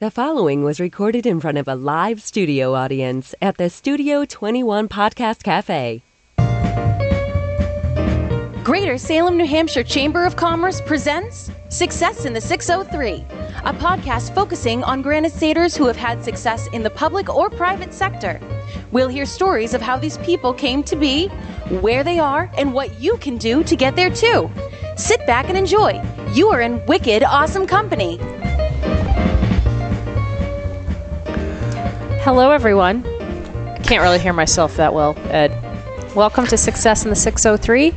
The following was recorded in front of a live studio audience at the Studio 21 Podcast Cafe. Greater Salem, New Hampshire Chamber of Commerce presents Success in the 603, a podcast focusing on Granite Staters who have had success in the public or private sector. We'll hear stories of how these people came to be, where they are, and what you can do to get there too. Sit back and enjoy. You are in wicked awesome company. Hello, everyone. I can't really hear myself that well, Ed. Welcome to Success in the 603.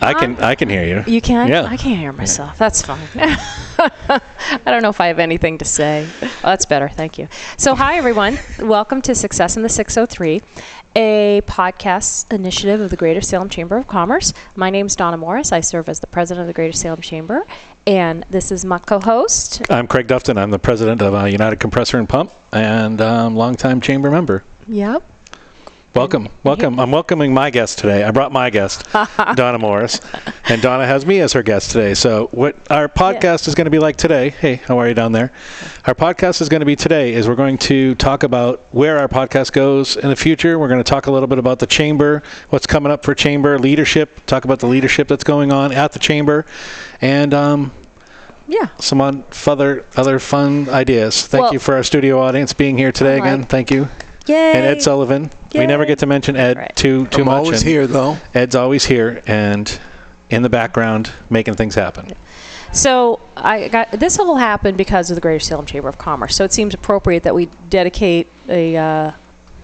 I can hear you. You can? Yeah. I can't hear myself. That's fine. I don't know if I have anything to say. Oh, that's better. Thank you. So, hi, everyone. Welcome to Success in the 603, a podcast initiative of the Greater Salem Chamber of Commerce. My name is Donna Morris. I serve as the president of the Greater Salem Chamber, and this is my co-host. I'm Craig Dufton. I'm the president of United Compressor and Pump and longtime chamber member. Yep. Welcome. I'm welcoming my guest today. I brought my guest, Donna Morris, and Donna has me as her guest today. So what our podcast is going to be like today, hey, how are you down there? Our podcast is going to be today is we're going to talk about where our podcast goes in the future. We're going to talk a little bit about the chamber, what's coming up for chamber leadership, talk about the leadership that's going on at the chamber, and some other fun ideas. Thank you for our studio audience being here today again. Thank you. Yay. And Ed Sullivan. Yay. We never get to mention Ed too much. I'm always here, though. Ed's always here and in the background making things happen. So this all happened because of the Greater Salem Chamber of Commerce. So it seems appropriate that we dedicate a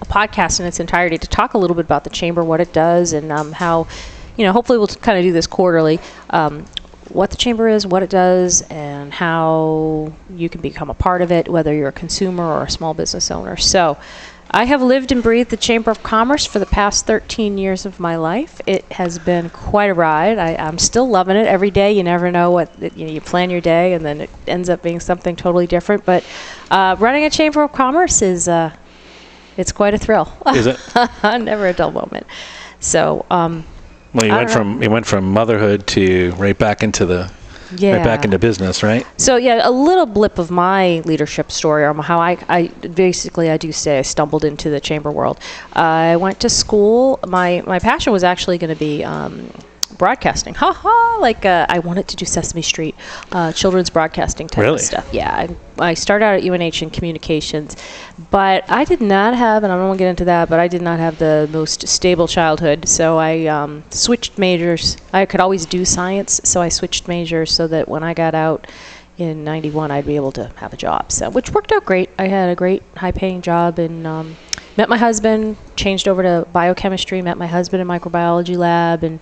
podcast in its entirety to talk a little bit about the chamber, what it does, and how, hopefully we'll kind of do this quarterly. What the chamber is, what it does, and how you can become a part of it, whether you're a consumer or a small business owner. So I have lived and breathed the Chamber of Commerce for the past 13 years of my life. It has been quite a ride. I'm still loving it every day. You never know what, you plan your day and then it ends up being something totally different. But running a Chamber of Commerce is, it's quite a thrill. Is it? Never a dull moment. So, well, you went from motherhood to right back into business, right? So a little blip of my leadership story, or how I do say I stumbled into the chamber world. I went to school. My passion was actually going to be broadcasting. I wanted to do Sesame Street, children's broadcasting type of stuff. Yeah, I started out at UNH in communications, but I did not have, and I don't want to get into that, but I did not have the most stable childhood, so I switched majors. I could always do science, so I switched majors so that when I got out in 91, I'd be able to have a job, so which worked out great. I had a great high-paying job and met my husband, changed over to biochemistry, met my husband in microbiology lab, and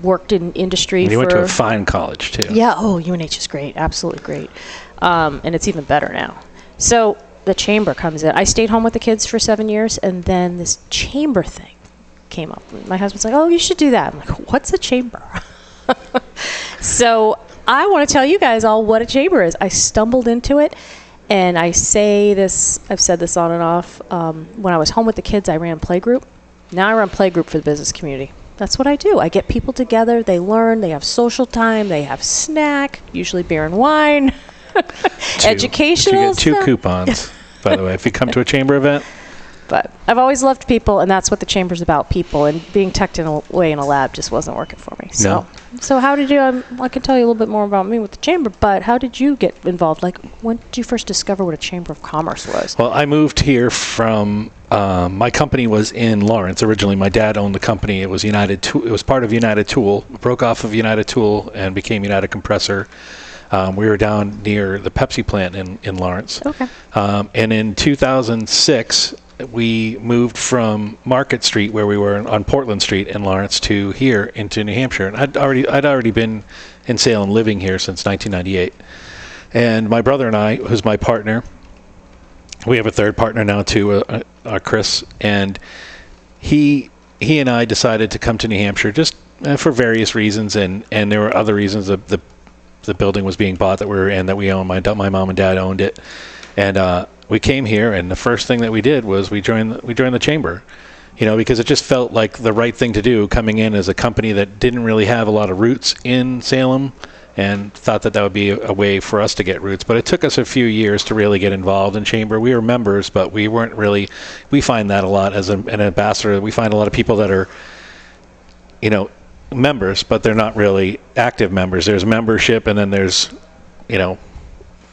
worked in industry. And you went to a fine college, too. Yeah, UNH is great, absolutely great. And it's even better now. So the chamber comes in. I stayed home with the kids for 7 years, and then this chamber thing came up. My husband's like, oh, you should do that. I'm like, what's a chamber? So I want to tell you guys all what a chamber is. I stumbled into it, and I say this, I've said this on and off. When I was home with the kids, I ran playgroup. Now I run playgroup for the business community. That's what I do. I get people together, they learn, they have social time, they have snack, usually beer and wine, educational You get two stuff. coupons, by the way, if you come to a chamber event. But I've always loved people, and that's what the chamber's about, people. And being tucked away in a lab just wasn't working for me. So how did you, I can tell you a little bit more about me with the chamber, but how did you get involved? Like, when did you first discover what a Chamber of Commerce was? Well, I moved here from, my company was in Lawrence. Originally, my dad owned the company. It was it was part of United Tool, broke off of United Tool and became United Compressor. We were down near the Pepsi plant in Lawrence. Okay. And in 2006, we moved from Market Street, where we were on Portland Street in Lawrence, to here into New Hampshire. And I'd already been in Salem, living here since 1998. And my brother and I, who's my partner, we have a third partner now too, Chris, and he and I decided to come to New Hampshire just for various reasons, and there were other reasons. The building was being bought that we were in, that we owned. My mom and dad owned it, and we came here, and the first thing that we did was we joined the chamber, because it just felt like the right thing to do, coming in as a company that didn't really have a lot of roots in Salem, and thought that would be a way for us to get roots. But it took us a few years to really get involved in chamber. We were members, but we weren't really. We find that a lot as an ambassador. We find a lot of people that are, members, but they're not really active members. There's membership, and then there's,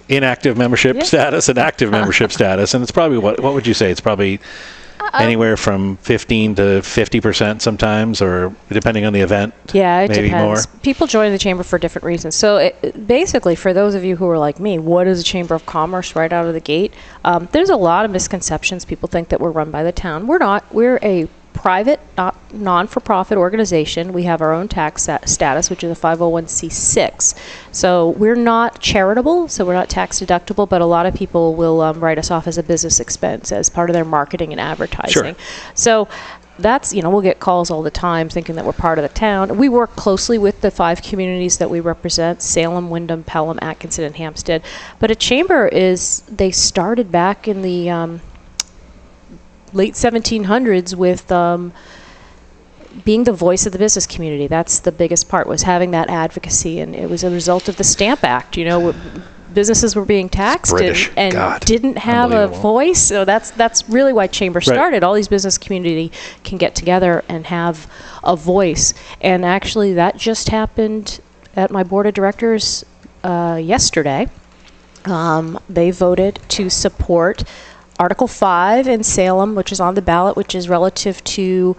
inactive membership status and active membership status. And it's probably, what would you say? It's probably anywhere from 15 to 50% sometimes, or depending on the event. Yeah, it maybe depends. More. People join the chamber for different reasons. So basically, for those of you who are like me, what is a chamber of commerce right out of the gate? There's a lot of misconceptions. People think that we're run by the town. We're not. We're a private, non-for-profit organization. We have our own tax status, which is a 501c6. So we're not charitable, so we're not tax deductible, but a lot of people will write us off as a business expense as part of their marketing and advertising. Sure. So that's, we'll get calls all the time thinking that we're part of the town. We work closely with the 5 communities that we represent: Salem, Windham, Pelham, Atkinson, and Hampstead. But a chamber they started back in the late 1700s with being the voice of the business community. That's the biggest part, was having that advocacy, and it was a result of the Stamp Act. Businesses were being taxed and didn't have a voice. So that's really why chamber started. All these business community can get together and have a voice. And actually, that just happened at my board of directors yesterday. They voted to support Article 5 in Salem, which is on the ballot, which is relative to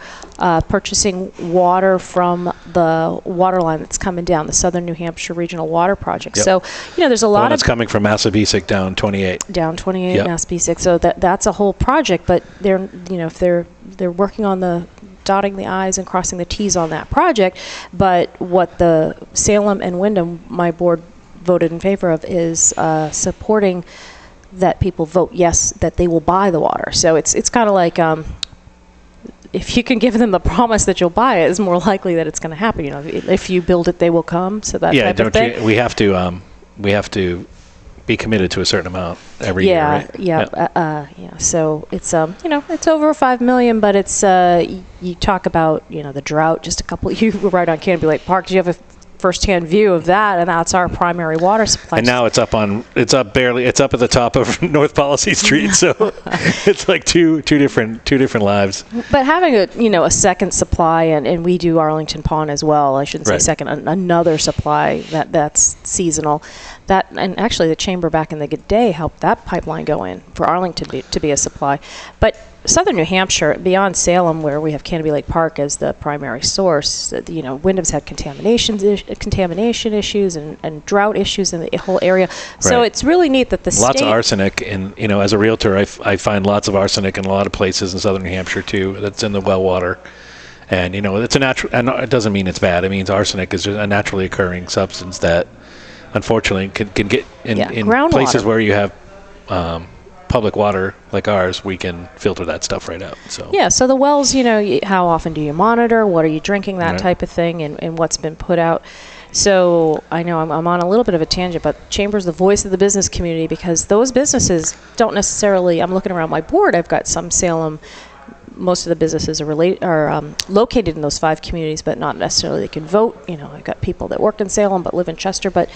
purchasing water from the water line that's coming down, the Southern New Hampshire Regional Water Project. Yep. So, there's a lot that's coming from Massabesic down 28. Down 28, Yep. Massabesic. So that's a whole project, but if they're working on the dotting the I's and crossing the T's on that project. But what the Salem and Windham, my board voted in favor of, is supporting that people vote yes, that they will buy the water. So it's kind of like if you can give them the promise that you'll buy it, it's more likely that it's going to happen. If you build it, they will come. So that type of thing. We have to be committed to a certain amount every year. Right? Yeah. So it's it's over $5 million, but it's you talk about the drought. Just a couple. You were right on Canby Lake Park. Do you have a first-hand view of that? And that's our primary water supply. And now it's up at the top of North Policy Street, so it's like two different lives. But having a second supply, and we do Arlington Pond as well. I shouldn't say second, another supply that's seasonal. And actually the chamber back in the good day helped that pipeline go in for Arlington to be a supply. But Southern New Hampshire, beyond Salem, where we have Canby Lake Park as the primary source, Wyndham's had contamination issues and drought issues in the whole area. So it's really neat that the state... Lots of arsenic, and as a realtor, I find lots of arsenic in a lot of places in Southern New Hampshire too. That's in the well water, and it's a natural. And it doesn't mean it's bad. It means arsenic is just a naturally occurring substance that, unfortunately, can get in places where you have public water like ours. We can filter that stuff right out. So so the wells, how often do you monitor? What are you drinking? That type of thing, and what's been put out. So I know I'm on a little bit of a tangent, but Chamber's the voice of the business community, because those businesses don't necessarily. I'm looking around my board. I've got some Salem. Most of the businesses are located in those 5 communities, but not necessarily they can vote. I've got people that worked in Salem but live in Chester. But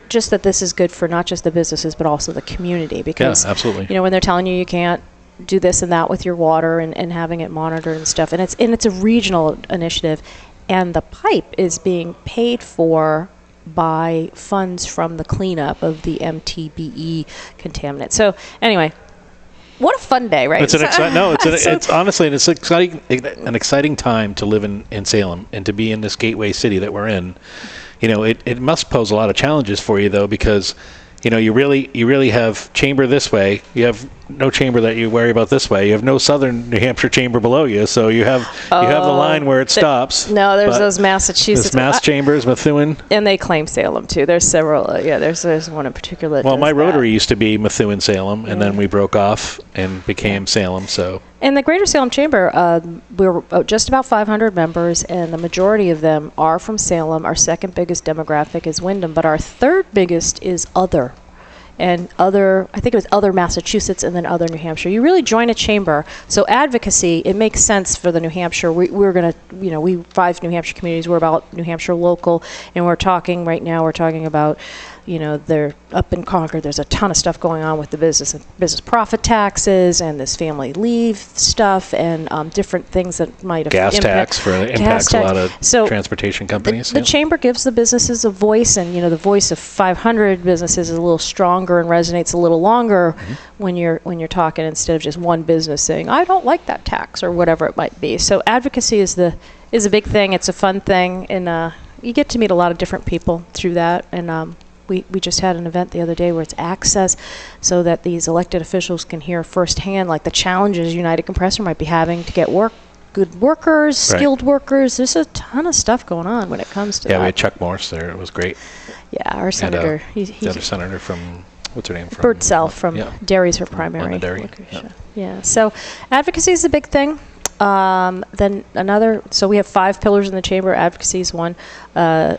just that this is good for not just the businesses but also the community, because absolutely. When they're telling you can't do this and that with your water and having it monitored and stuff, and it's a regional initiative, and the pipe is being paid for by funds from the cleanup of the MTBE contaminant. So anyway, what a fun day, right? It's honestly an exciting time to live in Salem and to be in this gateway city that we're in. It must pose a lot of challenges for you, though, because you really have chamber this way. You have no chamber that you worry about this way. You have no Southern New Hampshire chamber below you, so you have the line where it stops. No, there's those Massachusetts. There's Mass Chambers, Methuen, and they claim Salem too. There's several. There's one in particular. Well, my Rotary used to be Methuen Salem, and then we broke off and became Salem. So. In the Greater Salem Chamber, we're just about 500 members, and the majority of them are from Salem. Our second biggest demographic is Windham, but our third biggest is other. and other Massachusetts, and then other New Hampshire. You really join a chamber. So advocacy, it makes sense for the New Hampshire. We're going to, we 5 New Hampshire communities, we're about New Hampshire local, and we're talking about, they're up in Concord. There's a ton of stuff going on with the business profit taxes and this family leave stuff and different things that might have gas tax impacts a lot of transportation companies. The chamber gives the businesses a voice, and the voice of 500 businesses is a little stronger and resonates a little longer when you're talking, instead of just one business saying, I don't like that tax, or whatever it might be. So advocacy is a big thing. It's a fun thing, and you get to meet a lot of different people through that. And we just had an event the other day where it's access, so that these elected officials can hear firsthand, like, the challenges United Compressor might be having to get good workers, skilled workers. There's a ton of stuff going on when it comes to that. Yeah, we had Chuck Morris there. It was great. Yeah, our senator. He's the other senator from, what's her name? Birdsell from Derry's her primary location. Yeah, so advocacy is a big thing. Then so we have 5 pillars in the chamber. Advocacy is one.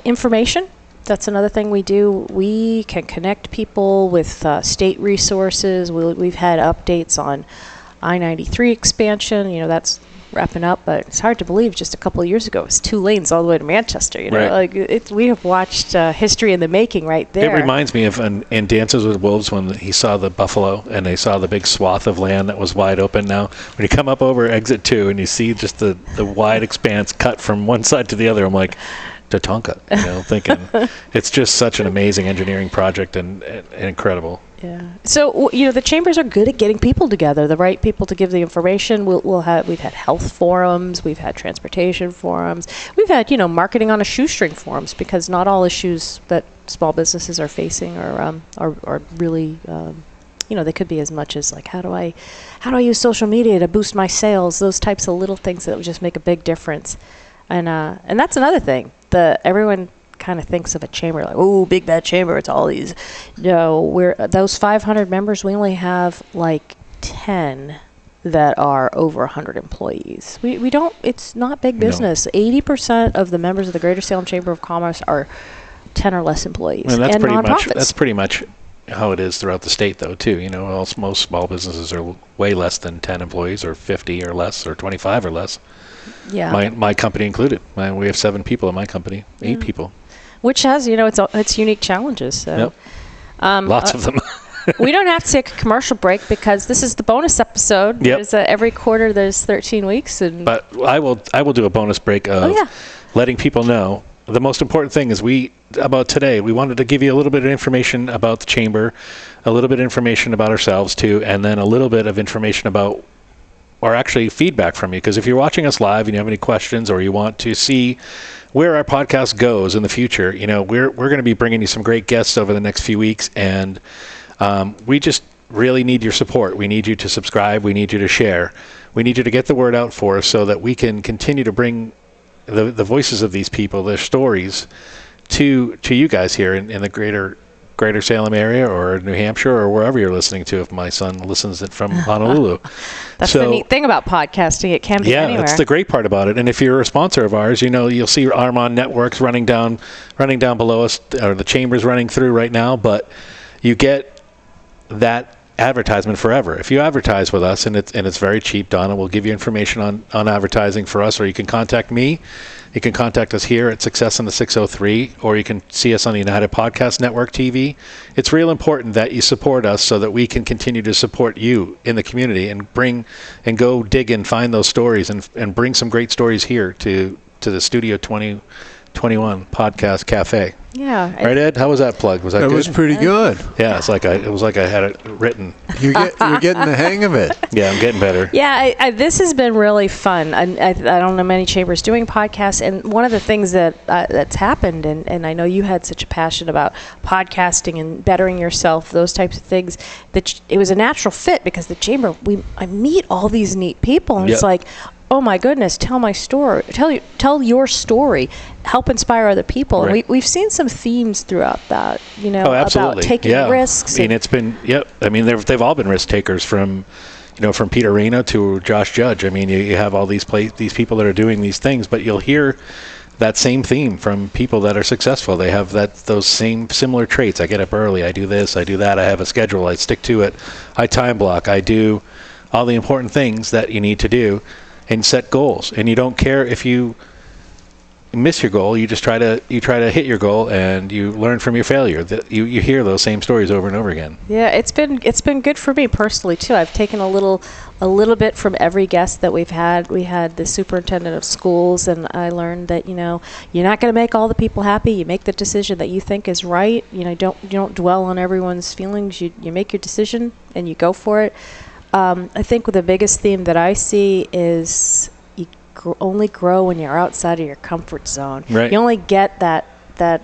Information. That's another thing we do. We can connect people with state resources. We've had updates on I-93 expansion. That's wrapping up, but it's hard to believe just a couple of years ago it was 2 lanes all the way to Manchester. We have watched history in the making right there. It reminds me of in Dances with Wolves, when he saw the buffalo and they saw the big swath of land that was wide open. Now when you come up over exit 2 and you see just the wide expanse cut from one side to the other, I'm like, Tatanka, thinking it's just such an amazing engineering project and incredible. Yeah. So the chambers are good at getting people together, the right people to give the information. We've had health forums, we've had transportation forums, we've had marketing on a shoestring forums, because not all issues that small businesses are facing are really they could be as much as, like, how do I use social media to boost my sales? Those types of little things that would just make a big difference. And that's another thing. Everyone kind of thinks of a chamber like, oh, big bad chamber, it's all these. We're those 500 members, we only have like 10 that are over 100 employees. We don't, it's not big business. 80% of the members of the Greater Salem Chamber of Commerce are 10 or less employees. And that's pretty much how it is throughout the state, though, too. Most small businesses are way less than 10 employees, or 50 or less, or 25 or less. Yeah. My company included. We have 7 people in my company, 8 people. Which has, its unique challenges. So. Yep. Lots of them. We don't have to take a commercial break, because this is the bonus episode. Yep. There's every quarter there's 13 weeks. But I will do a bonus break of letting people know. The most important thing is about today, we wanted to give you a little bit of information about the chamber, a little bit of information about ourselves too, and then a little bit of information about, or actually feedback from you. Because if you're watching us live and you have any questions, or you want to see where our podcast goes in the future, we're going to be bringing you some great guests over the next few weeks, and we just really need your support. We need you to subscribe. We need you to share. We need you to get the word out for us, so that we can continue to bring the voices of these people, their stories, to you guys here in the greater Salem area, or New Hampshire, or wherever you're listening to. If my son listens from Honolulu. That's the neat thing about podcasting. It can be anywhere. Yeah, that's the great part about it. And if you're a sponsor of ours, you'll see Armon Networks running down below us, or the chamber's running through right now, but you get that advertisement forever. If you advertise with us, and it's very cheap, Donna will give you information on advertising for us, or you can contact me. You can contact us here at Success in the 603, or you can see us on the United Podcast Network TV. It's real important that you support us, so that we can continue to support you in the community, and go dig and find those stories, and bring some great stories here to the Studio 2021 Podcast Cafe. Yeah. Right, Ed? How was that plug? Was that good? It was pretty good. Yeah, it was like I had it written. You're getting the hang of it. Yeah, I'm getting better. Yeah, this has been really fun. I don't know many chambers doing podcasts, and one of the things that's happened, and I know you had such a passion about podcasting and bettering yourself, those types of things, that it was a natural fit, because the chamber, I meet all these neat people, and it's like, oh my goodness, tell my story. Tell your story. Help inspire other people. Right. And we've seen some themes throughout that, about taking risks. I mean, it's been, I mean, they've all been risk takers, from Peter Arena to Josh Judge. I mean, you have all these people that are doing these things, but you'll hear that same theme from people that are successful. They have those same similar traits. I get up early, I do this, I do that, I have a schedule, I stick to it, I time block, I do all the important things that you need to do and set goals. And you don't care if you miss your goal, you just try to hit your goal, and you learn from your failure. You hear those same stories over and over again. Yeah, it's been good for me personally too. I've taken a little bit from every guest that we've had. We had the superintendent of schools, and I learned that you're not going to make all the people happy. You make the decision that you think is right. You don't dwell on everyone's feelings. You make your decision and you go for it. I think the biggest theme that I see is only grow when you're outside of your comfort zone. Right. You only get that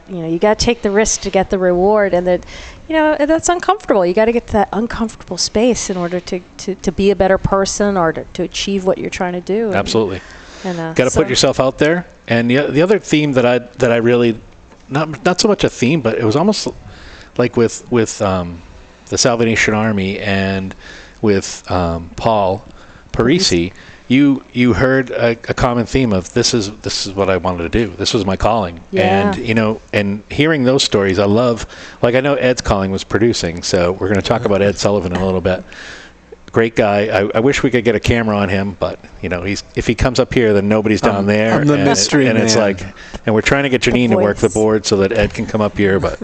you got to take the risk to get the reward, and that that's uncomfortable. You got to get to that uncomfortable space in order to be a better person or to achieve what you're trying to do. Absolutely. And got to put yourself out there. And the other theme that I really, not so much a theme, but it was almost like with the Salvation Army and with Paul Parisi. You heard a common theme of this is what I wanted to do. This was my calling. Yeah. And and hearing those stories, I love. Like, I know Ed's calling was producing, so we're going to talk about Ed Sullivan in a little bit. Great guy. I wish we could get a camera on him, but if he comes up here, then nobody's down there. I'm the mystery man. It's like, and we're trying to get Janine to work the board so that Ed can come up here, but.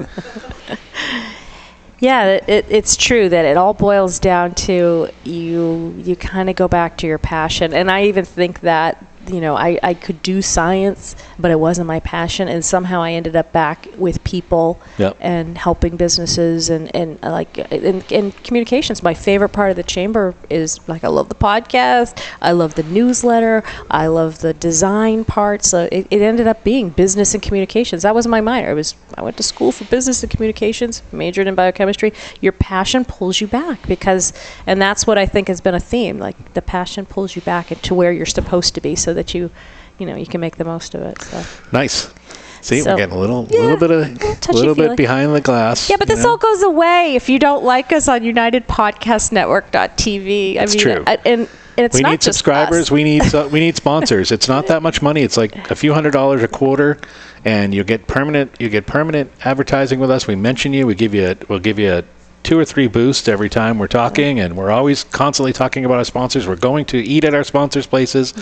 Yeah, it's true that it all boils down to you kind of go back to your passion. And I even think that, I could do science, but it wasn't my passion. And somehow I ended up back with people and helping businesses and communications. My favorite part of the chamber is, I love the podcast. I love the newsletter. I love the design part. So it ended up being business and communications. That was my minor. I went to school for business and communications, majored in biochemistry. Your passion pulls you back and that's what I think has been a theme. Like, the passion pulls you back into where you're supposed to be, so that you can make the most of it. So. Nice. See, we're getting a little bit behind the glass. Yeah, but this all goes away if you don't like us on UnitedPodcastNetwork.tv. That's true. And it's we not need just subscribers. us. We need sponsors. It's not that much money. It's like a few $100s a quarter, and you get permanent advertising with us. We mention you. We'll give you a 2 or 3 boosts every time we're talking, and we're always constantly talking about our sponsors. We're going to eat at our sponsors' places.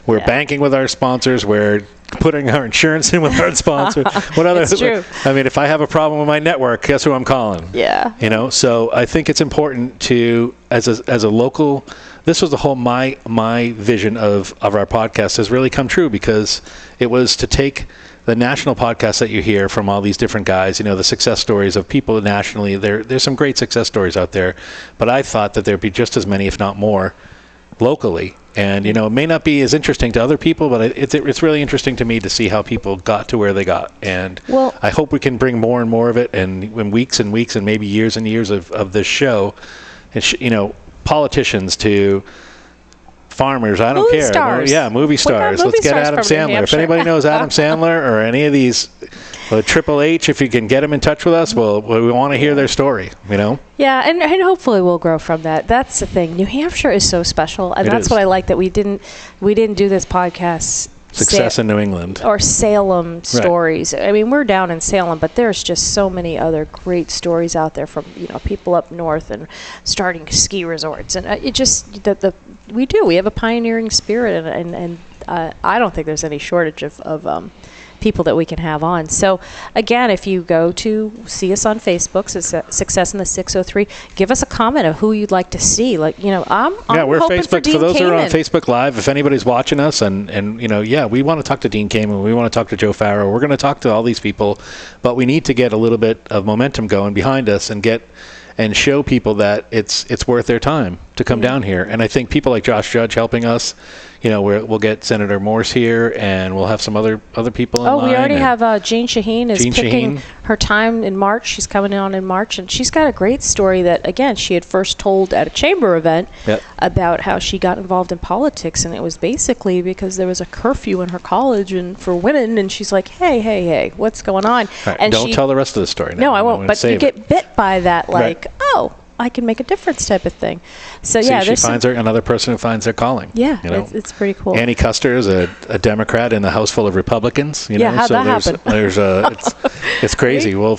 We're banking with our sponsors. We're putting our insurance in with our sponsor. What other? It's true. I mean, if I have a problem with my network, guess who I'm calling? Yeah. So I think it's important to, as a local. This was the whole my vision of our podcast has really come true, because it was to take the national podcasts that you hear from all these different guys, the success stories of people nationally. There's some great success stories out there, but I thought that there'd be just as many, if not more, locally. And it may not be as interesting to other people, but it's really interesting to me to see how people got to where they got. And I hope we can bring more and more of it, and in weeks and weeks and maybe years and years of this show, and politicians to farmers, I don't movie care. Stars. Yeah, movie stars. Let's get Adam Sandler. If anybody knows Adam Sandler or any of these, Triple H, if you can get them in touch with us, we want to hear their story, Yeah, and hopefully we'll grow from that. That's the thing. New Hampshire is so special, and that's what I like, that we didn't do this podcast. Success in New England. Or Salem stories. Right. I mean, we're down in Salem, but there's just so many other great stories out there from, people up north and starting ski resorts. And it just, we have a pioneering spirit, and I don't think there's any shortage of people that we can have on. So again, if you go to see us on Facebook, Success in the 603, give us a comment of who you'd like to see. We're Facebook. For those who are on Facebook Live, if anybody's watching us, and we want to talk to Dean Kamen, we want to talk to Joe Farrow, we're going to talk to all these people, but we need to get a little bit of momentum going behind us and show people that it's worth their time to come down here. And I think people like Josh Judge helping us, we'll get Senator Morse here, and we'll have some other people in line. We already have Jane Shaheen is picking her time in March. She's coming on in March, and she's got a great story that, again, she had first told at a chamber event about how she got involved in politics, and it was basically because there was a curfew in her college and for women, and she's like, hey, what's going on? Right. And don't tell the rest of the story now. No, I won't. But you get bit by that, I can make a difference type of thing. So See, yeah, she finds another person who finds their calling. Yeah, you know? it's pretty cool. Annie Custer is a Democrat in the House full of Republicans. You know? How'd that happen? It's crazy. We'll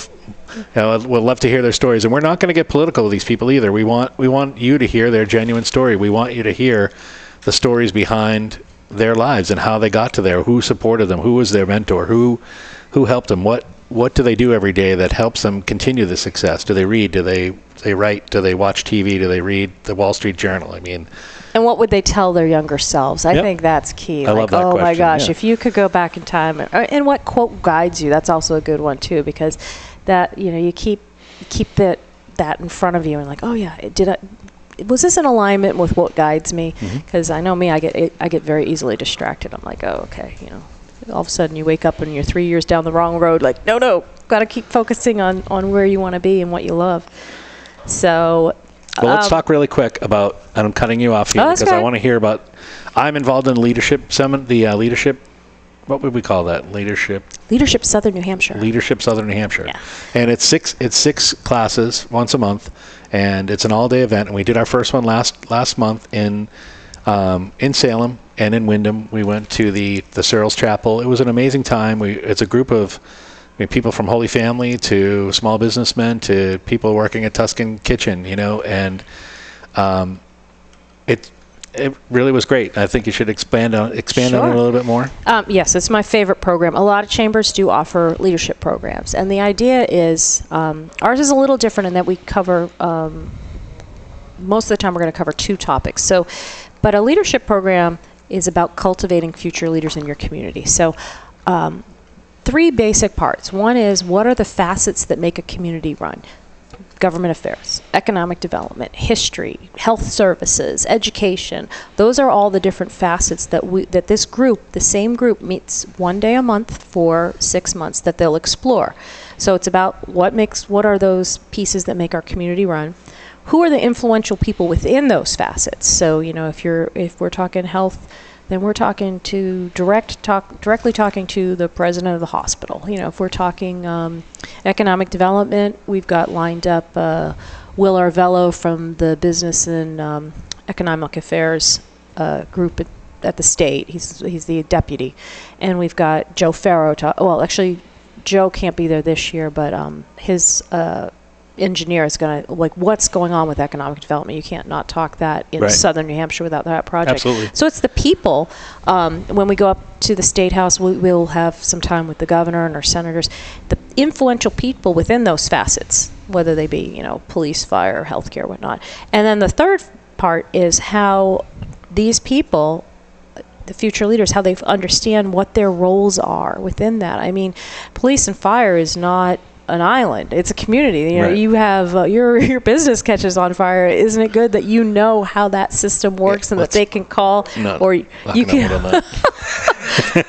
love to hear their stories, and we're not going to get political with these people either. We want you to hear their genuine story. We want you to hear the stories behind their lives and how they got to there, who supported them, who was their mentor, who helped them, what do they do every day that helps them continue the success? Do they read? Do they write? Do they watch TV? Do they read the Wall Street Journal? I mean, and what would they tell their younger selves? I think that's key. I love that oh question. my gosh, Yeah. if you could go back in time, and what quote guides you? That's also a good one too, because that, you know, you keep that in front of you and like, oh yeah, was this in alignment with what guides me? Because I know me, I get very easily distracted. I'm like, oh, okay, you know. All of a sudden you wake up and you're 3 years down the wrong road, like, no, got to keep focusing on where you want to be and what you love. So well, let's talk really quick about, and I'm cutting you off here because I want to hear about, I'm involved in leadership, what would we call that? Leadership Southern New Hampshire. Leadership Southern New Hampshire. Yeah. And it's six classes once a month, and it's an all-day event, and we did our first one last month in Salem and in Wyndham. We went to the Searles Chapel. It was an amazing time. It's a group of people from Holy Family to small businessmen to people working at Tuscan Kitchen, you know, and it really was great. I think you should expand on it a little bit more. Yes, it's my favorite program. A lot of chambers do offer leadership programs, and the idea is ours is a little different in that we cover most of the time we're going to cover two topics. So, but a leadership program is about cultivating future leaders in your community. So, three basic parts. One is, what are the facets that make a community run? Government affairs, economic development, history, health services, education. Those are all the different facets that this group, the same group, meets one day a month for 6 months that they'll explore. So it's about what are those pieces that make our community run? Who are the influential people within those facets? So, you know, if we're talking health, then we're talking to directly talking to the president of the hospital. You know, if we're talking economic development, we've got lined up Will Arvello from the Business and Economic Affairs group at the state. He's the deputy, and we've got Joe Farrow. Well, actually, Joe can't be there this year, but his engineer is going to, like, what's going on with economic development. You can't not talk that in Southern New Hampshire without that project. Absolutely. So it's the people. When we go up to the State House, we'll have some time with the governor and our senators, the influential people within those facets, whether they be, you know, police, fire, healthcare, whatnot. And then the third part is how these people, the future leaders, how they understand what their roles are within that. I mean, police and fire is not an island. It's a community. You know, you have your business catches on fire. Isn't it good that you know how that system works and that they can call, or you can,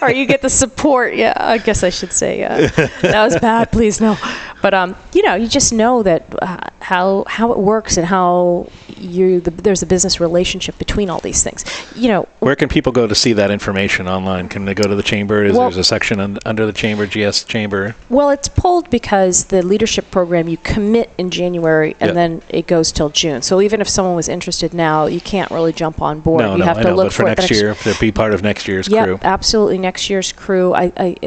or you get the support. Yeah, I guess I should say that was bad. Please no. But you know, you just know that how it works and how there's a business relationship between all these things. You know, where can people go to see that information online? Can they go to the chamber? There's a section under the chamber, GS Chamber? Well, it's pulled because the leadership program, you commit in January and then it goes till June. So even if someone was interested now, you can't really jump on board. You have to look for next year. They'll be part of next year's crew. Yeah, absolutely, next year's crew.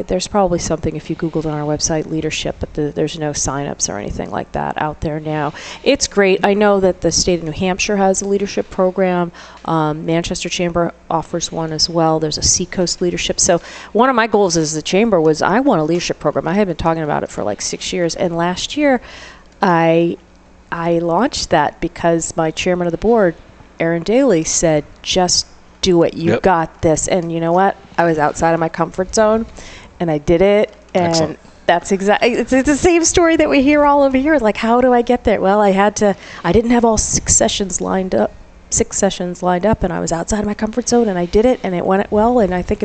There's probably something if you Googled on our website leadership, but there's no sign-ups or anything like that out there now. It's great. I know that the state of New Hampshire has a leadership program. Manchester Chamber offers one as well. There's a Seacoast leadership. So one of my goals as the chamber was I want a leadership program. I had been talking about it for like 6 years, and last year I launched that because my chairman of the board, Aaron Daly, said, just do it. You got this. And you know what? I was outside of my comfort zone, and I did it. And excellent. That's exactly, it's the same story that we hear all over here. Like, how do I get there? Well, I didn't have all 6 sessions lined up, and I was outside of my comfort zone, and I did it, and it went well, and I think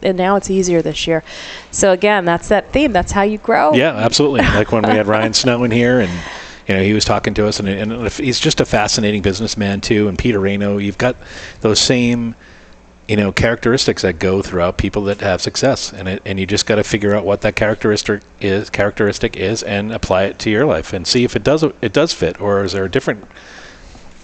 and now it's easier this year. So again, that's that theme. That's how you grow. Yeah, absolutely. Like when we had Ryan Snow in here, and you know, he was talking to us, and he's just a fascinating businessman too. And Peter Reno, you've got those same characteristics that go throughout people that have success, and you just got to figure out what that characteristic is and apply it to your life and see if it does fit, or is there a different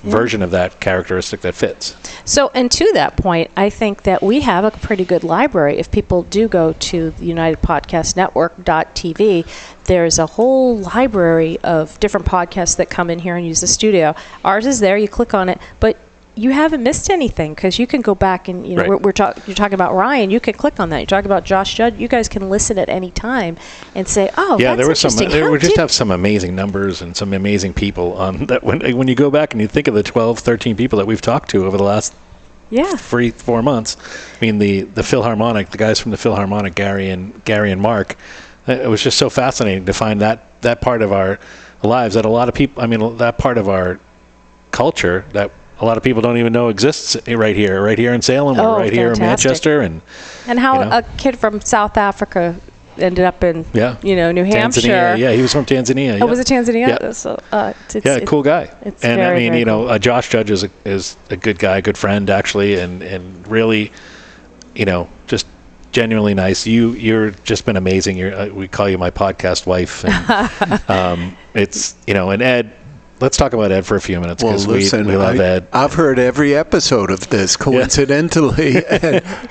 version of that characteristic that fits. So, and to that point, I think that we have a pretty good library. If people do go to the UnitedPodcastNetwork.tv, there's a whole library of different podcasts that come in here and use the studio. Ours is there. You click on it, but you haven't missed anything, because you can go back and, Right. you're talking about Ryan. You can click on that. You're talking about Josh Judd. You guys can listen at any time and say, "Oh, Yeah, that's interesting." there just have some amazing numbers and some amazing people on that. When you go back and you think of the 12, 13 people that we've talked to over the last 4 months, I mean the Philharmonic, the guys from the Philharmonic, Gary and Mark. It was just so fascinating to find that part of our lives that a lot of people. I mean, that part of our culture that a lot of people don't even know exists right here in Salem, or right here in Manchester, and how a kid from South Africa ended up in New Hampshire. Tanzania. Yeah, he was from Tanzania. Oh, was it Tanzania? Yeah. So, Cool guy. It's and very, I mean, very cool. Josh Judge is a good guy, a good friend actually, and really, just genuinely nice. You're just been amazing. We call you my podcast wife, and it's and Ed. Let's talk about Ed for a few minutes, because we love Ed. I've heard every episode of this, coincidentally.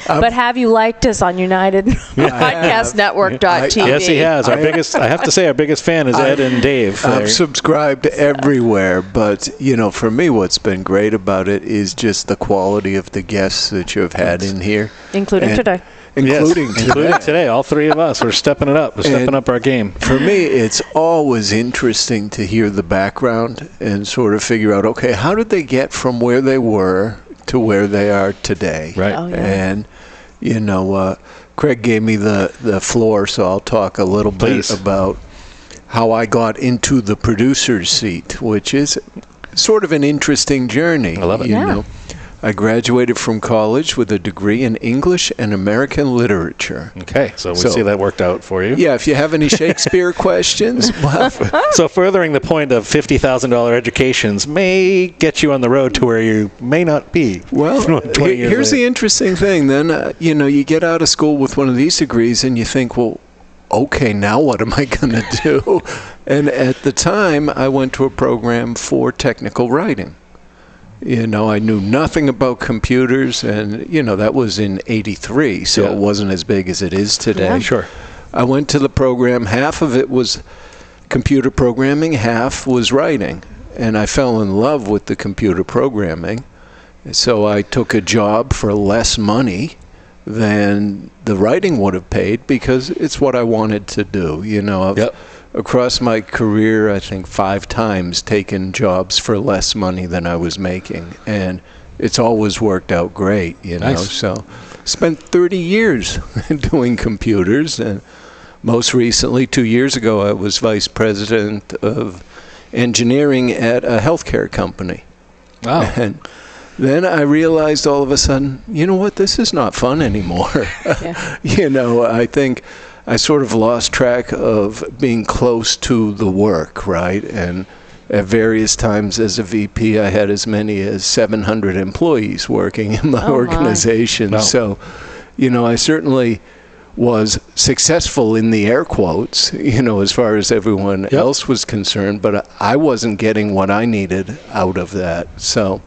But have you liked us on UnitedPodcastNetwork.tv? Yes, he has. I have to say, our biggest fan is Ed and Dave. I've subscribed everywhere, but, for me, what's been great about it is just the quality of the guests that you've had in here. Including today. Including today. All three of us. We're stepping it up. We're stepping up our game. For me, it's always interesting to hear the background and sort of figure out, okay, how did they get from where they were to where they are today? Right. Oh, yeah. And, Craig gave me the floor, so I'll talk a little bit about how I got into the producer's seat, which is sort of an interesting journey. I love it. You know. I graduated from college with a degree in English and American literature. Okay, so we see that worked out for you. Yeah, if you have any Shakespeare questions. Well, so furthering the point of $50,000 educations may get you on the road to where you may not be. Well, here's the interesting thing. Then, you get out of school with one of these degrees and you think, well, okay, now what am I going to do? And at the time, I went to a program for technical writing. I knew nothing about computers, and, that was in '83, so it wasn't as big as it is today. Yeah, sure. I went to the program. Half of it was computer programming, half was writing. And I fell in love with the computer programming. So I took a job for less money than the writing would have paid, because it's what I wanted to do. I've across my career, I think 5 times taken jobs for less money than I was making, and it's always worked out great. Nice. So spent 30 years doing computers, and most recently 2 years ago I was vice president of engineering at a healthcare company. Wow. And then I realized all of a sudden, this is not fun anymore. I think I sort of lost track of being close to the work, right? And at various times as a VP, I had as many as 700 employees working in my organization. Wow. So, I certainly was successful in the air quotes, as far as everyone else was concerned, but I wasn't getting what I needed out of that. So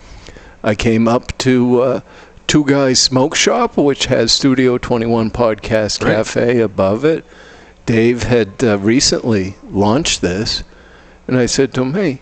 I came up to Two Guys Smoke Shop, which has Studio 21 Podcast Cafe above it. Dave had recently launched this, and I said to him, hey,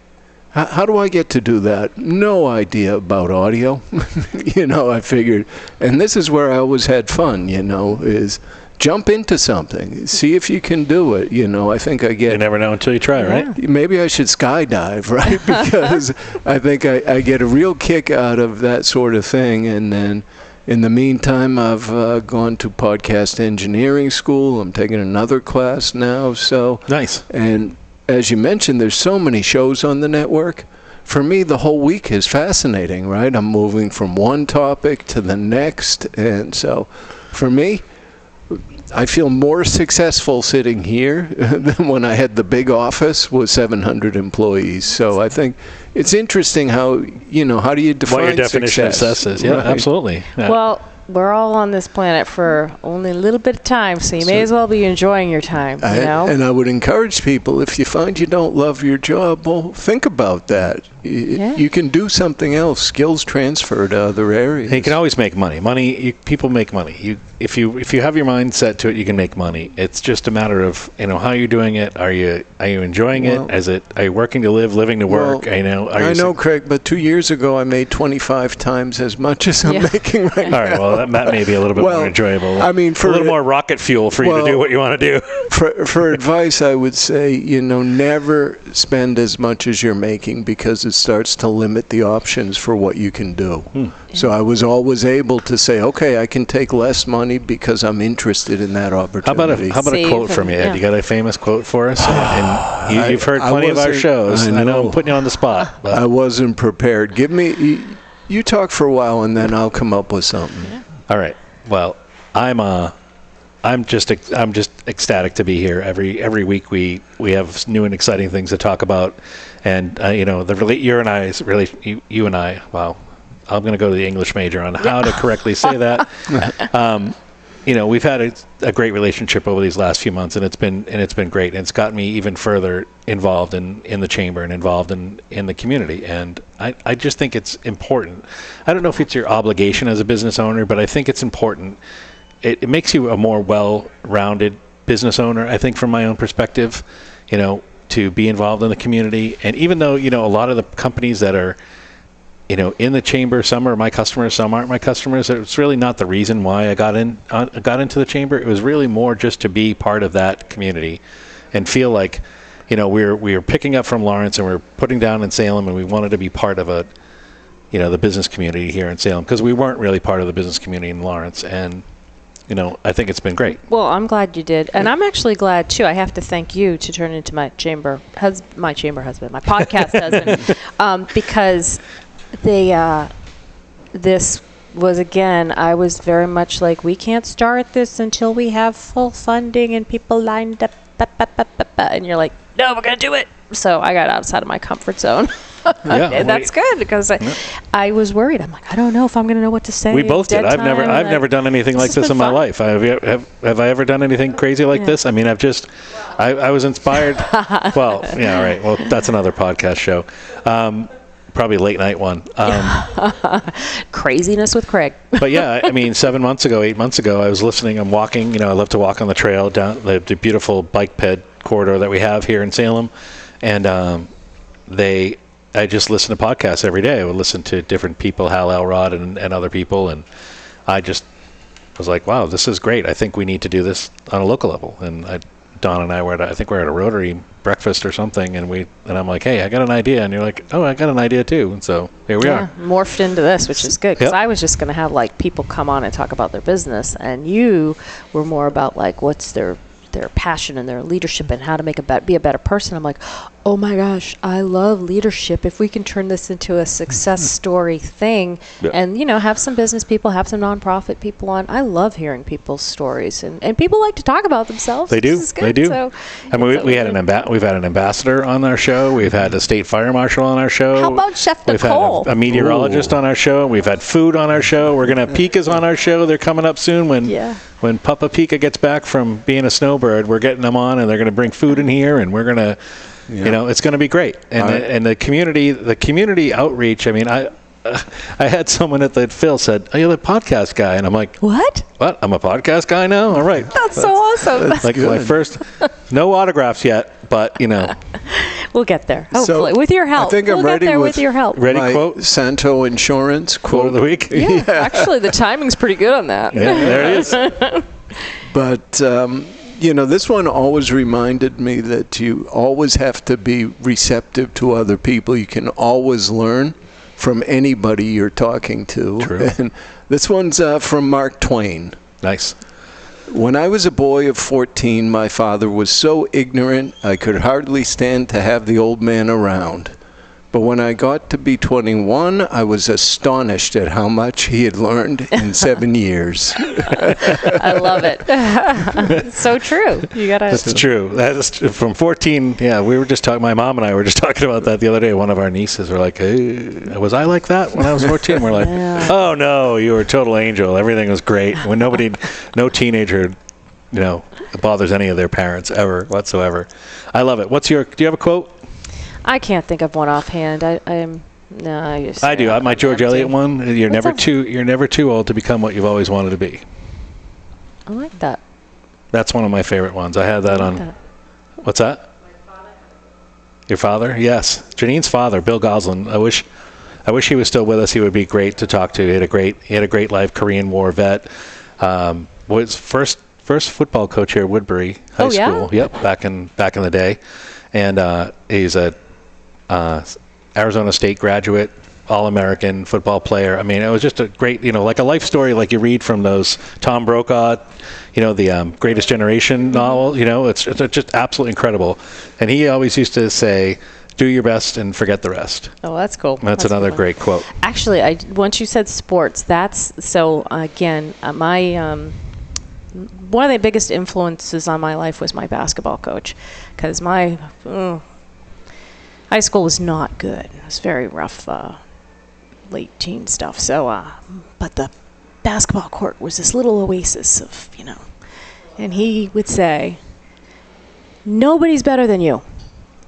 how do I get to do that? No idea about audio. I figured, and this is where I always had fun, is jump into something, see if you can do it. I think I get... You never know until you try, right? Maybe I should skydive, right? Because I think I get a real kick out of that sort of thing. And then in the meantime, I've gone to podcast engineering school. I'm taking another class now. So nice. And as you mentioned, there's so many shows on the network. For me, the whole week is fascinating, right? I'm moving from one topic to the next. And so for me, I feel more successful sitting here than when I had the big office with 700 employees. So I think it's interesting how, how do you define what your definition success? of success is. Yeah, right. Absolutely. Yeah. Well, we're all on this planet for only a little bit of time, so you may as well be enjoying your time, you know? And I would encourage people, if you find you don't love your job, well, think about that. You can do something else. Skills transfer to other areas. You can always make money. People make money. If you have your mind set to it, you can make money. It's just a matter of how you're doing it. Are you enjoying it? Are you working to live, living to work? I know, Craig, but 2 years ago I made 25 times as much as I'm making right now. All right, well, that may be a little bit more enjoyable. I mean, a little more rocket fuel for you to do what you want to do. For advice, I would say, never spend as much as you're making, because it starts to limit the options for what you can do. So I was always able to say, okay, I can take less money because I'm interested in that opportunity. How about a quote from you, Ed? You got a famous quote for us? And you've heard plenty of our shows. I know I'm putting you on the spot. But I wasn't prepared. Give me... You talk for a while, and then I'll come up with something. Yeah. All right. Well, I'm just ecstatic to be here. Every week we have new and exciting things to talk about, and you and I. Wow, I'm going to go to the English major on how to correctly say that. We've had a great relationship over these last few months, and it's been great. And it's gotten me even further involved in the chamber and involved in the community. And I just think it's important. I don't know if it's your obligation as a business owner, but I think it's important. It makes you a more well-rounded business owner, I think, from my own perspective, to be involved in the community. And even though, a lot of the companies that are, in the chamber, some are my customers, some aren't my customers. It's really not the reason why I got into the chamber. It was really more just to be part of that community and feel like, we're picking up from Lawrence and we're putting down in Salem, and we wanted to be part of the business community here in Salem, because we weren't really part of the business community in Lawrence. And I think it's been great. Well, I'm glad you did. And I'm actually glad, too. I have to thank you to turn into my chamber husband, my podcast husband, because this was, again, I was very much like, we can't start this until we have full funding and people lined up, and you're like, no, we're going to do it. So I got outside of my comfort zone. And that's good, because I was worried. I'm like, I don't know if I'm going to know what to say. We both did. I've never done anything like this in my life. Have I ever done anything crazy like this? I mean, I was inspired. Well, yeah, right. Well, that's another podcast show. Probably a late night one. Craziness with Craig. But yeah, I mean, 8 months ago, I was listening. I'm walking. I love to walk on the trail down the beautiful bike ped corridor that we have here in Salem, and I just listen to podcasts every day. I would listen to different people, Hal Elrod and other people, and I just was like, wow, this is great. I think we need to do this on a local level. And Don and I were at a Rotary breakfast or something, and I'm like, hey, I got an idea. And you're like, oh, I got an idea too. And so here we are. Morphed into this, which is good, because I was just going to have people come on and talk about their business, and you were more about what's their passion and their leadership and how to be a better person. I'm like, oh my gosh, I love leadership. If we can turn this into a success story thing, and have some business people, have some nonprofit people on. I love hearing people's stories, and people like to talk about themselves. They do. This is good. They do. So, I mean, we've had an ambassador on our show. We've had a state fire marshal on our show. How about Chef We've Nicole? had a meteorologist on our show. We've had food on our show. We're gonna have Pika's on our show. They're coming up soon when Papa Pika gets back from being a snowbird. We're getting them on, and they're gonna bring food in here, and we're gonna. It's going to be great, and the community outreach. I mean, I had someone at Phil said, "Oh, you're the podcast guy," and I'm like, "What? What? I'm a podcast guy now? All right, that's so awesome." Like my first, no autographs yet, but we'll get there. Hopefully, with your help. I think I'm ready with your help. Ready? Quote Santo Insurance quote of the week. Yeah, actually, the timing's pretty good on that. Yeah, there it is. But. This one always reminded me that you always have to be receptive to other people. You can always learn from anybody you're talking to. True. And this one's from Mark Twain. Nice. When I was a boy of 14, my father was so ignorant I could hardly stand to have the old man around. But when I got to be 21, I was astonished at how much he had learned in 7 years. I love it. So true. That's true. That is from 14. Yeah, we were just talking. My mom and I were just talking about that the other day. One of our nieces were like, "Hey, was I like that when I was 14?" We're like, "Oh no, you were a total angel. Everything was great." When no teenager, bothers any of their parents ever whatsoever. I love it. Do you have a quote? I can't think of one offhand. I do. My George Eliot one. You're never too old to become what you've always wanted to be. I like that. That's one of my favorite ones. I had that on. That. What's that? My father. Your father? Yes, Janine's father, Bill Goslin. I wish he was still with us. He would be great to talk to. He had a great life. Korean War vet. Was first football coach here at Woodbury High School. Yeah? Yep, back in the day, and he's a Arizona State graduate, All-American football player. I mean, it was just a great, like a life story like you read from those Tom Brokaw, the Greatest Generation novel. It's just absolutely incredible. And he always used to say, do your best and forget the rest. Oh, that's cool. That's another great quote. Actually, once you said sports, again, one of the biggest influences on my life was my basketball coach, because my high school was not good. It was very rough, late teen stuff. So, but the basketball court was this little oasis of, and he would say, nobody's better than you,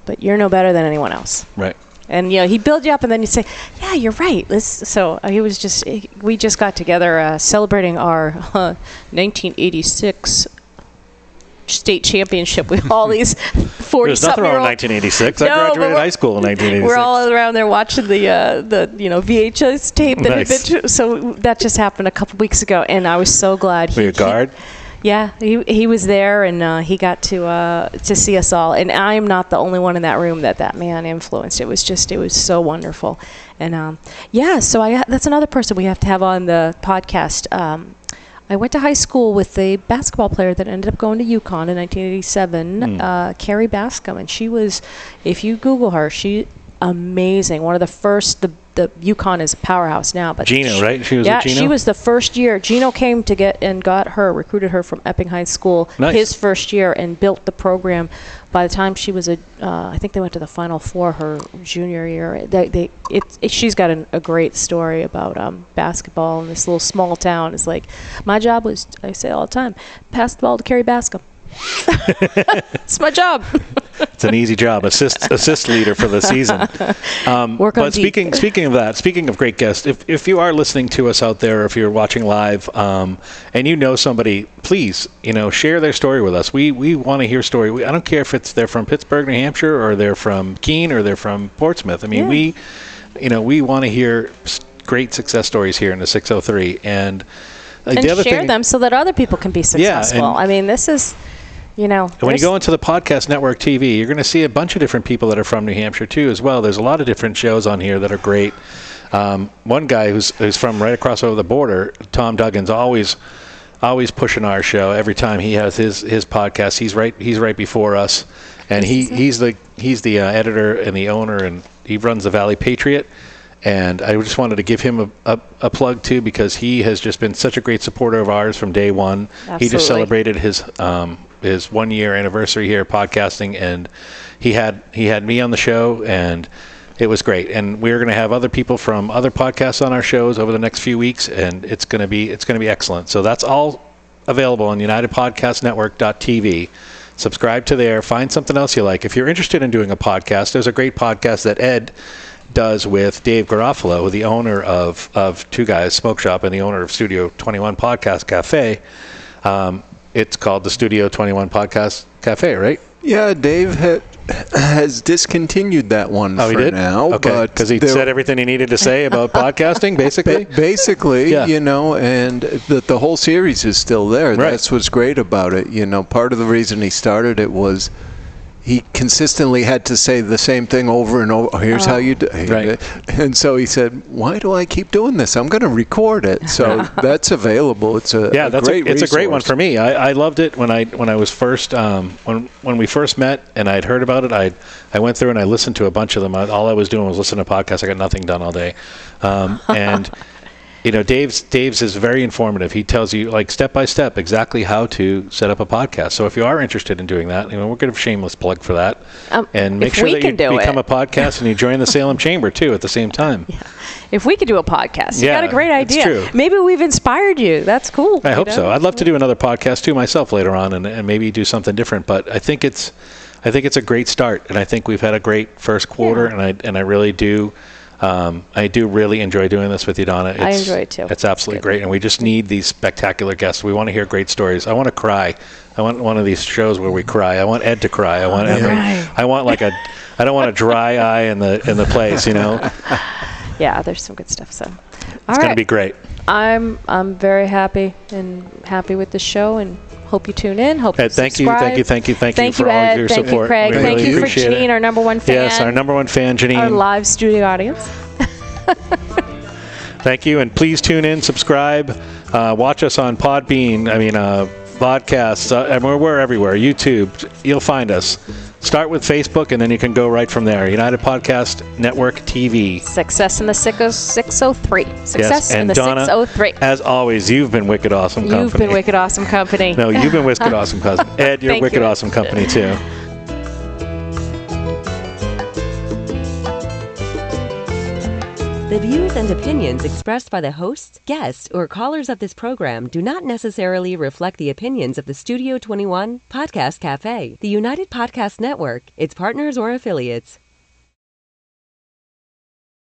but you're no better than anyone else. Right. And, he'd build you up, and then you'd say, yeah, you're right. We just got together celebrating our 1986 state championship with all these 40-something-year-olds. There's nothing wrong with 1986. I graduated high school in 1986. We're all around there watching the VHS tape that had been. So that just happened a couple weeks ago, and I was so glad. Were you a guard? Yeah, he was there, and he got to see us all. And I am not the only one in that room that man influenced. It was so wonderful. And so that's another person we have to have on the podcast. I went to high school with a basketball player that ended up going to UConn in 1987, Carrie Bascom, and she was, if you Google her, she amazing. One of the first. The UConn is a powerhouse now, but Gino, right? She was with Gino? She was the first year. Gino came to recruited her from Epping High School his first year, and built the program. By the time she was I think they went to the Final Four her junior year. She's got a great story about basketball in this little small town. It's like, my job was, I say all the time, pass the ball to Carrie Bascom. It's my job. It's an easy job. Assist leader for the season. But speaking of that, speaking of great guests, if you are listening to us out there, or if you're watching live, and you know somebody, please, share their story with us. We want to hear story. I don't care if they're from Pittsburgh, New Hampshire, or they're from Keene, or they're from Portsmouth. I mean, we want to hear great success stories here in the 603, and share them so that other people can be successful. Yeah, I mean, this is. When you go into the Podcast Network TV, you're going to see a bunch of different people that are from New Hampshire too, as well. There's a lot of different shows on here that are great. One guy who's from right across over the border, Tom Duggan's always pushing our show. Every time he has his podcast, he's right before us, and he's the editor and the owner, and he runs the Valley Patriot. And I just wanted to give him a plug too, because he has just been such a great supporter of ours from day one. Absolutely. He just celebrated his 1 year anniversary here podcasting, and he had me on the show, and it was great. And we're going to have other people from other podcasts on our shows over the next few weeks, and it's going to be excellent. So that's all available on UnitedPodcastNetwork.tv. Subscribe to there. Find something else you like. If you're interested in doing a podcast, there's a great podcast that Ed does with Dave Garofalo, the owner of Two Guys Smoke Shop and the owner of Studio 21 Podcast Cafe. It's called the Studio 21 Podcast Cafe, right? Yeah, Dave has discontinued that one for now. Okay, because he said everything he needed to say about podcasting, basically? Basically, yeah. And the whole series is still there. Right. That's what's great about it. Part of the reason he started it was he consistently had to say the same thing over and over. Here's how you do it. Right. And so he said, why do I keep doing this? I'm going to record it. So that's available. It's a great it's a great one resource. for me. I loved it when I was first when we first met and I'd heard about it. I went through and I listened to a bunch of them. All I was doing was listening to podcasts. I got nothing done all day, and Dave's is very informative. He tells you like step by step exactly how to set up a podcast. So if you are interested in doing that, we're going to have a shameless plug for that, and make sure that you become a podcast and you join the Salem Chamber too at the same time. Yeah. If we could do a podcast, you got a great idea. It's true. Maybe we've inspired you. That's cool. I hope so. I'd love to do another podcast too myself later on, and maybe do something different. But I think it's a great start, and I think we've had a great first quarter, and I really do. I do really enjoy doing this with you, Donna. I enjoy it too. It's absolutely great, and we just need these spectacular guests. We want to hear great stories. I want to cry. I want one of these shows where we cry. I want Ed to cry. I want I want I don't want a dry eye in the place, Yeah, there's some good stuff. So it's going to be great. I'm very happy with the show, and hope you tune in. Hope Ed, thank you for Ed, all of your support. Thank you, Craig. Really Thank you for appreciate Janine, our number one fan. Yes, our number one fan, Janine. Our live studio audience. Thank you, and please tune in, subscribe, watch us on Podbean. Podcasts, and we're everywhere. YouTube, you'll find us. Start with Facebook, and then you can go right from there. United Podcast Network TV. Success in the 603. Success in the Donna, 603. As always, you've been Wicked Awesome Company. You've been Wicked Awesome Company. No, you've been Wicked Awesome Cousin. Ed, you're Wicked Awesome Company, too. The views and opinions expressed by the hosts, guests, or callers of this program do not necessarily reflect the opinions of the Studio 21 Podcast Cafe, the United Podcast Network, its partners, or affiliates.